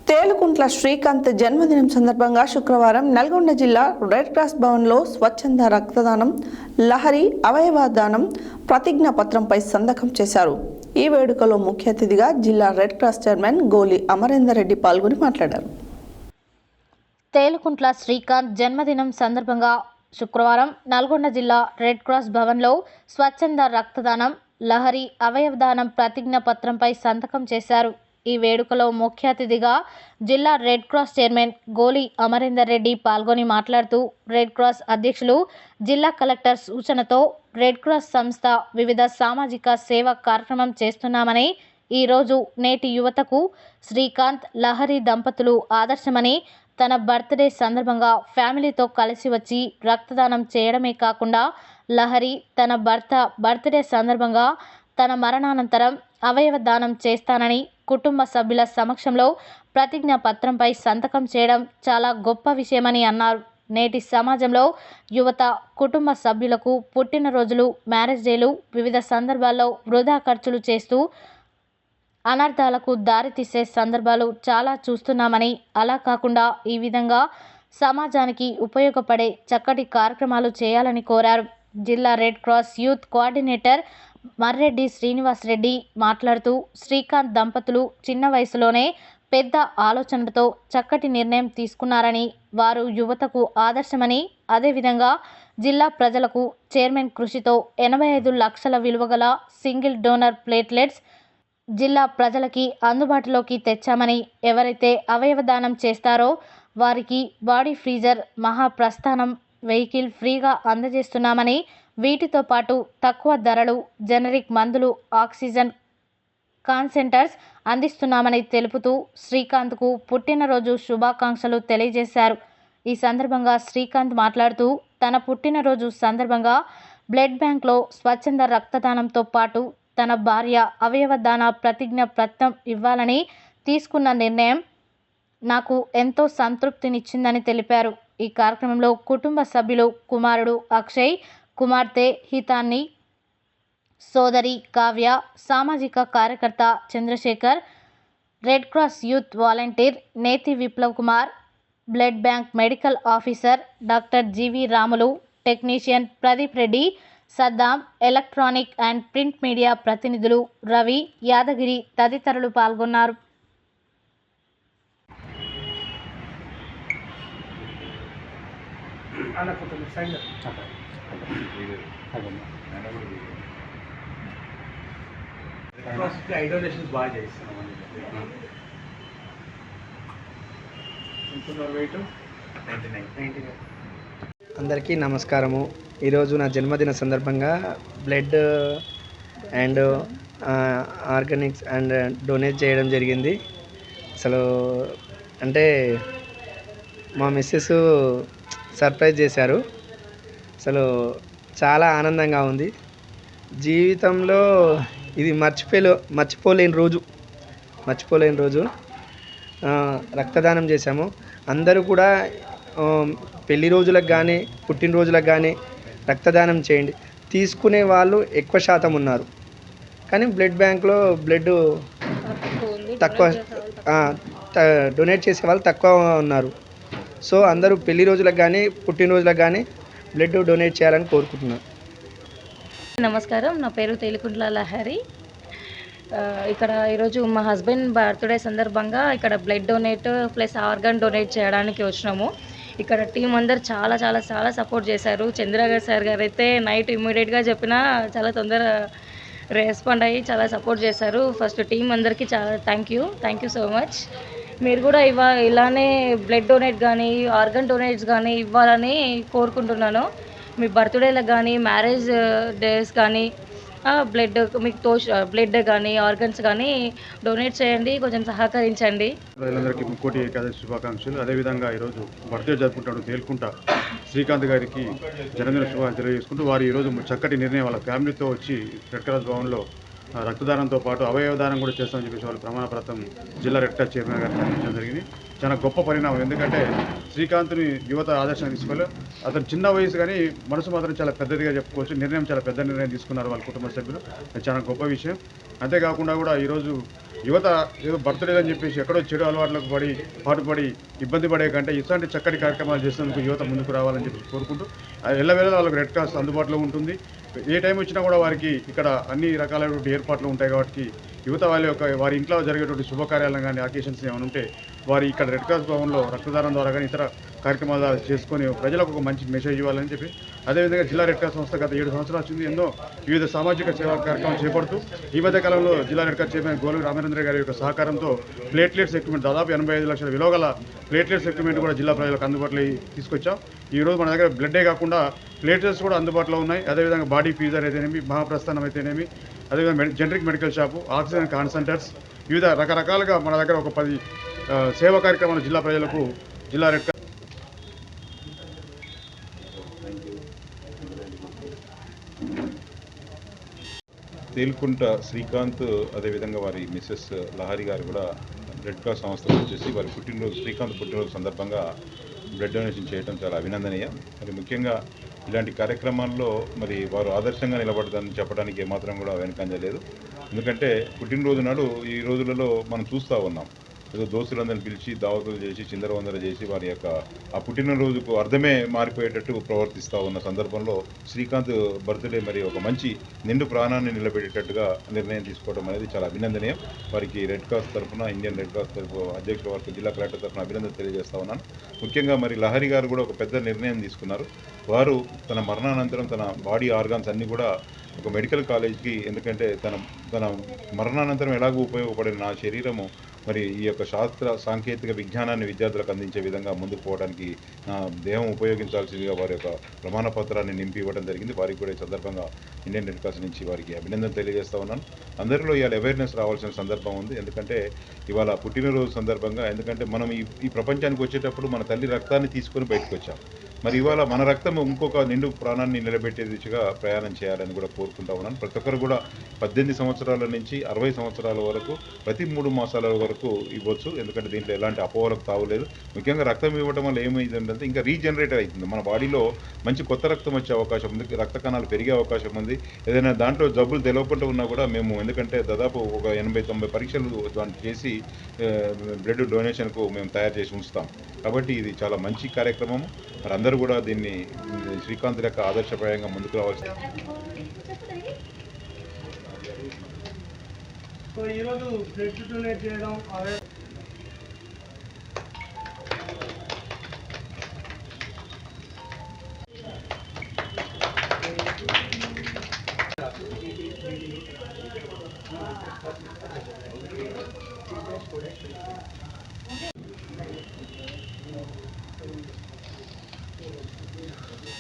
తేలుకుంట్ల శ్రీకాంత్ జన్మదినం సందర్భంగా శుక్రవారం నల్గొండ జిల్లా రెడ్ క్రాస్ భవన్లో స్వచ్ఛంద రక్తదానం, లహరి అవయవ దానం ప్రతిజ్ఞా పత్రంపై సంతకం చేశారు. ఈ వేడుకలో ముఖ్య అతిథిగా జిల్లా రెడ్ క్రాస్ చైర్మన్ గోలి అమరేందర్ రెడ్డి పాల్గొని మాట్లాడారు. తేలుకుంట్ల శ్రీకాంత్ జన్మదినం సందర్భంగా శుక్రవారం నల్గొండ జిల్లా రెడ్ క్రాస్ భవన్లో స్వచ్ఛంద రక్తదానం, లహరి అవయవ దానం ప్రతిజ్ఞా పత్రంపై సంతకం చేశారు. ఈ వేడుకలో ముఖ్య అతిథిగా జిల్లా రెడ్ క్రాస్ చైర్మన్ గోలి అమరేందర్ రెడ్డి పాల్గొని మాట్లాడుతూ, రెడ్ క్రాస్ అధ్యక్షులు జిల్లా కలెక్టర్ సూచనతో రెడ్ క్రాస్ సంస్థ వివిధ సామాజిక సేవా కార్యక్రమం చేస్తున్నామని, ఈరోజు నేటి యువతకు శ్రీకాంత్, లహరి దంపతులు ఆదర్శమని, తన బర్త్డే సందర్భంగా ఫ్యామిలీతో కలిసి వచ్చి రక్తదానం చేయడమే కాకుండా లహరి తన భర్త బర్త్డే సందర్భంగా తన మరణానంతరం అవయవ దానం చేస్తానని కుటుంబ సభ్యుల సమక్షంలో ప్రతిజ్ఞా పత్రంపై సంతకం చేయడం చాలా గొప్ప విషయమని అన్నారు. నేటి సమాజంలో యువత కుటుంబ సభ్యులకు పుట్టినరోజులు, మ్యారేజ్ డేలు వివిధ సందర్భాల్లో వృధా ఖర్చులు చేస్తూ అనర్థాలకు దారితీసే సందర్భాలు చాలా చూస్తున్నామని, అలా కాకుండా ఈ విధంగా సమాజానికి ఉపయోగపడే చక్కటి కార్యక్రమాలు చేయాలని కోరారు. జిల్లా red cross youth coordinator Marreddy Srinivas Reddy మాట్లాడుతూ, శ్రీకాంత్ దంపతులు చిన్న వయసులోనే పెద్ద ఆలోచనలతో చక్కటి నిర్ణయం తీసుకున్నారని, వారు యువతకు ఆదర్శమని, అదేవిధంగా జిల్లా ప్రజలకు చైర్మన్ కృషితో 85 లక్షల విలువగల సింగిల్ డోనర్ ప్లేట్లెట్స్ జిల్లా ప్రజలకి అందుబాటులోకి తెచ్చామని, ఎవరైతే అవయవ దానం చేస్తారో వారికి బాడీ ఫ్రీజర్, మహాప్రస్థానం వెహికల్ ఫ్రీగా అందజేస్తున్నామని, వీటితో పాటు తక్కువ ధరలు జనరిక్ మందులు, ఆక్సిజన్ కాన్సెంట్రేటర్స్ అందిస్తున్నామని తెలుపుతూ శ్రీకాంత్కు పుట్టినరోజు శుభాకాంక్షలు తెలియజేశారు. ఈ సందర్భంగా శ్రీకాంత్ మాట్లాడుతూ, తన పుట్టినరోజు సందర్భంగా బ్లడ్ బ్యాంక్లో స్వచ్ఛంద రక్తదానంతో పాటు తన భార్య అవయవ దాన ప్రతిజ్ఞ పత్రం ఇవ్వాలని తీసుకున్న నిర్ణయం నాకు ఎంతో సంతృప్తినిచ్చిందని తెలిపారు. ఈ కార్యక్రమంలో కుటుంబ సభ్యులు కుమారుడు అక్షయ్, కుమార్తె హితాన్ని, సోదరి కావ్య, సామాజిక కార్యకర్త Chandrashekar, red cross youth volunteer Neti Viplav Kumar, blood bank medical officer doctor G V Ramulu, technician Pradeep Reddy, Saddam, electronic and print media ప్రతినిధులు రవి, యాదగిరి తదితరులు పాల్గొన్నారు. అందరికీ నమస్కారము. ఈరోజు నా జన్మదిన సందర్భంగా blood and Organics and donate చేయడం జరిగింది. అసలు అంటే మా మిస్సెస్ సర్ప్రైజ్ చేశారు. అసలు చాలా ఆనందంగా ఉంది. జీవితంలో ఇది మర్చిపోలేని రోజు రక్తదానం చేశాము. అందరూ కూడా పెళ్లి రోజులకు కానీ పుట్టినరోజులకు కానీ రక్తదానం చేయండి. తీసుకునే వాళ్ళు ఎక్కువ శాతం ఉన్నారు, కానీ బ్లడ్ బ్యాంక్లో బ్లడ్ తక్కువ, డొనేట్ చేసే వాళ్ళు తక్కువ ఉన్నారు. సో అందరూ పెళ్లి రోజులకు కానీ పుట్టినరోజులకు కానీ బ్లడ్ డొనేట్ చేయాలని కోరుకుంటున్నాను. నమస్కారం, నా పేరు తేలుకుంట్ల లహరి. ఇక్కడ ఈరోజు మా హస్బెండ్ బర్త్డే సందర్భంగా ఇక్కడ blood donate plus organ donate చేయడానికి వచ్చినాము. ఇక్కడ టీం అందరు చాలా చాలా చాలా సపోర్ట్ చేశారు. చంద్రగారు సార్ గారు అయితే నైట్ ఇమ్మీడియట్గా చెప్పినా చాలా తొందర రెస్పాండ్ అయ్యి చాలా సపోర్ట్ చేశారు. ఫస్ట్ టీం అందరికీ చాలా థ్యాంక్ యూ సో మచ్. మీరు కూడా ఇలానే బ్లడ్ డొనేట్ కానీ ఆర్గన్ డొనేట్స్ కానీ ఇవ్వాలని కోరుకుంటున్నాను. మీ బర్త్డేలకు కానీ మ్యారేజ్ డేస్ కానీ బ్లడ్ మీకు బ్లడ్ కానీ ఆర్గన్స్ కానీ డొనేట్ చేయండి, కొంచెం సహకరించండి. ప్రజలందరికీ ముక్కోటి ఏకాదశి శుభాకాంక్షలు. అదేవిధంగా ఈరోజు బర్త్డే జరుపుకుంటాడు తేలుకుంట శ్రీకాంత్ గారికి జన్మదిన శుభాకాంక్షలు తెలియజేసుకుంటూ, వారు ఈరోజు చక్కటి నిర్ణయం వాళ్ళ ఫ్యామిలీతో వచ్చి రెడ్ క్రాస్ భవన్లో రక్తదానంతో పాటు అవయవ దానం కూడా చేస్తామని చెప్పేసి వాళ్ళు ప్రమాణపత్రం జిల్లా రెడ్ క్రాస్ చైర్మన్ గారికి అందించడం జరిగింది. చాలా గొప్ప పరిణామం. ఎందుకంటే శ్రీకాంత్ని యువత ఆదర్శంగా తీసుకోవాలి. అతను చిన్న వయసు కానీ మనసు మాత్రం చాలా పెద్దదిగా చెప్పుకోవచ్చు. నిర్ణయం చాలా పెద్ద నిర్ణయం తీసుకున్నారు వాళ్ళ కుటుంబ సభ్యులు. అది చాలా గొప్ప విషయం. అంతేకాకుండా కూడా ఈరోజు యువత ఏదో బర్త్డే అని చెప్పేసి ఎక్కడో చెడు అలవాట్లకు పాటుపడి ఇబ్బంది పడే కంటే ఇట్లాంటి చక్కటి కార్యక్రమాలు చేసేందుకు యువత ముందుకు రావాలని చెప్పి కోరుకుంటూ ఎల్లవేళలా వాళ్ళకి రెడ్ క్రాస్ అందుబాటులో ఉంటుంది. ఏ టైం వచ్చినా కూడా వారికి ఇక్కడ అన్ని రకాలైనటువంటి ఏర్పాట్లు ఉంటాయి కాబట్టి యువత వారి ఇంట్లో జరిగేటువంటి శుభకార్యాలను కానీ అకేషన్స్ ఏమైనా ఉంటే వారి ఇక్కడ రెడ్ క్రాస్ భవన్లో రక్తదానం ద్వారా కానీ ఇతర కార్యక్రమాలు చేసుకొని ప్రజలకు ఒక మంచి మెసేజ్ ఇవ్వాలని చెప్పి అదేవిధంగా జిల్లా రెడ్ క్రాస్ సంస్థ గత 7 సంవత్సరాల నుంచి ఎన్నో వివిధ సామాజిక సేవా కార్యక్రమాలు చేపడుతూ ఈ మధ్య కాలంలో జిల్లా రెడ్ క్రాస్ చైర్మన్ గోలు రామేంద్ర గారి యొక్క సహకారంతో ప్లేట్లెట్స్ ఎక్విప్మెంట్ దాదాపు 85 లక్షల విలువ గల ప్లేట్లెట్స్ ఎక్విప్మెంట్ కూడా జిల్లా ప్రజలకు అందుబాటులో తీసుకొచ్చాం. ఈరోజు మన దగ్గర బ్లడ్డే కాకుండా ప్లేట్లెట్స్ కూడా అందుబాటులో ఉన్నాయి. అదేవిధంగా బాడీ ఫీజర్ అయితేనేమి, మహాప్రస్థానం అయితేనేమి, అదేవిధంగా generic medical shop, oxygen concentrators, వివిధ రకరకాలుగా మన దగ్గర ఒక 10 సేవా కార్యక్రమాలు జిల్లా ప్రజలకు జిల్లా రెడ్ క్రాస్ తేలుకుంట శ్రీకాంత్ అదేవిధంగా వారి మిస్సెస్ లహరి గారు కూడా రెడ్ క్రాస్ సంస్థకు వచ్చేసి వారి శ్రీకాంత్ పుట్టినరోజు సందర్భంగా బ్లడ్ డొనేషన్ చేయడం చాలా అభినందనీయం. మరి ముఖ్యంగా ఇలాంటి కార్యక్రమాల్లో మరి వారు ఆదర్శంగా నిలబడతారని చెప్పడానికి ఏమాత్రం కూడా వెనకంజలేదు. ఎందుకంటే పుట్టినరోజు నాడు ఈ రోజులలో మనం చూస్తూ ఉన్నాం, ఏదో దోస్తులందరిని పిలిచి దావతులు చేసి చిందరవందర చేసి వారి యొక్క ఆ పుట్టినరోజుకు అర్థమే మారిపోయేటట్టు ప్రవర్తిస్తూ ఉన్న సందర్భంలో శ్రీకాంత్ బర్త్డే మరి ఒక మంచి నిండు ప్రాణాన్ని నిలబెట్టేటట్టుగా నిర్ణయం తీసుకోవడం అనేది చాలా అభినందనీయం. వారికి రెడ్ క్రాస్ తరఫున, ఇండియన్ రెడ్ క్రాస్ తరఫు అధ్యక్షుల వారికి జిల్లా కలెక్టర్ తరఫున అభినందన తెలియజేస్తా ఉన్నాను. ముఖ్యంగా మరి లహరి గారు కూడా ఒక పెద్ద నిర్ణయం తీసుకున్నారు. వారు తన మరణానంతరం తన బాడీ ఆర్గాన్స్ అన్నీ కూడా ఒక మెడికల్ కాలేజ్కి, ఎందుకంటే తన మరణానంతరం ఎలాగో ఉపయోగపడిన నా శరీరము మరి ఈ యొక్క శాస్త్ర సాంకేతిక విజ్ఞానాన్ని విద్యార్థులకు అందించే విధంగా ముందుకు పోవడానికి నా దేహం ఉపయోగించాల్సిందిగా వారి యొక్క ప్రమాణ పత్రాన్ని నింపి ఇవ్వడం జరిగింది. వారికి కూడా ఈ సందర్భంగా ఇండియన్ రెడ్ క్రాస్ నుంచి వారికి అభినందన తెలియజేస్తా ఉన్నాను. అందరిలో ఇవాళ అవేర్నెస్ రావాల్సిన సందర్భం ఉంది. ఎందుకంటే ఇవాళ పుట్టినరోజు సందర్భంగా, ఎందుకంటే మనం ఈ ప్రపంచానికి వచ్చేటప్పుడు మన తల్లి రక్తాన్ని తీసుకొని బయటకు వచ్చాం. మరి ఇవాళ మన రక్తం ఇంకొక నిండు ప్రాణాన్ని నిలబెట్టే దిశగా ప్రయాణం చేయాలని కూడా కోరుకుంటా ఉన్నాను. ప్రతి ఒక్కరు కూడా 18 సంవత్సరాల నుంచి 60 సంవత్సరాల వరకు ప్రతి 3 మాసాల వరకు ఇవ్వచ్చు. ఎందుకంటే దీంట్లో ఎలాంటి అపోహలకు తావులేదు. ముఖ్యంగా రక్తం ఇవ్వడం వల్ల ఏమైందంటే ఇంకా రీజనరేటర్ అవుతుంది. మన బాడీలో మంచి కొత్త రక్తం వచ్చే అవకాశం ఉంది, రక్త కణాలు పెరిగే అవకాశం ఉంది. ఏదైనా దాంట్లో జబ్బులు తెలియకుండా ఉన్నా కూడా మేము, ఎందుకంటే దాదాపు ఒక 80-90 పరీక్షలు దాన్ని చేసి బ్లడ్ డొనేషన్కు మేము తయారు చేసి ఉంచుతాం. కాబట్టి ఇది చాలా మంచి కార్యక్రమం. మరి అందరూ కూడా దీన్ని శ్రీకాంత్ యొక్క ఆదర్శప్రాయంగా ముందుకు రావాల్సి. ఈరోజు బ్లడ్ డొనేట్ చేయడం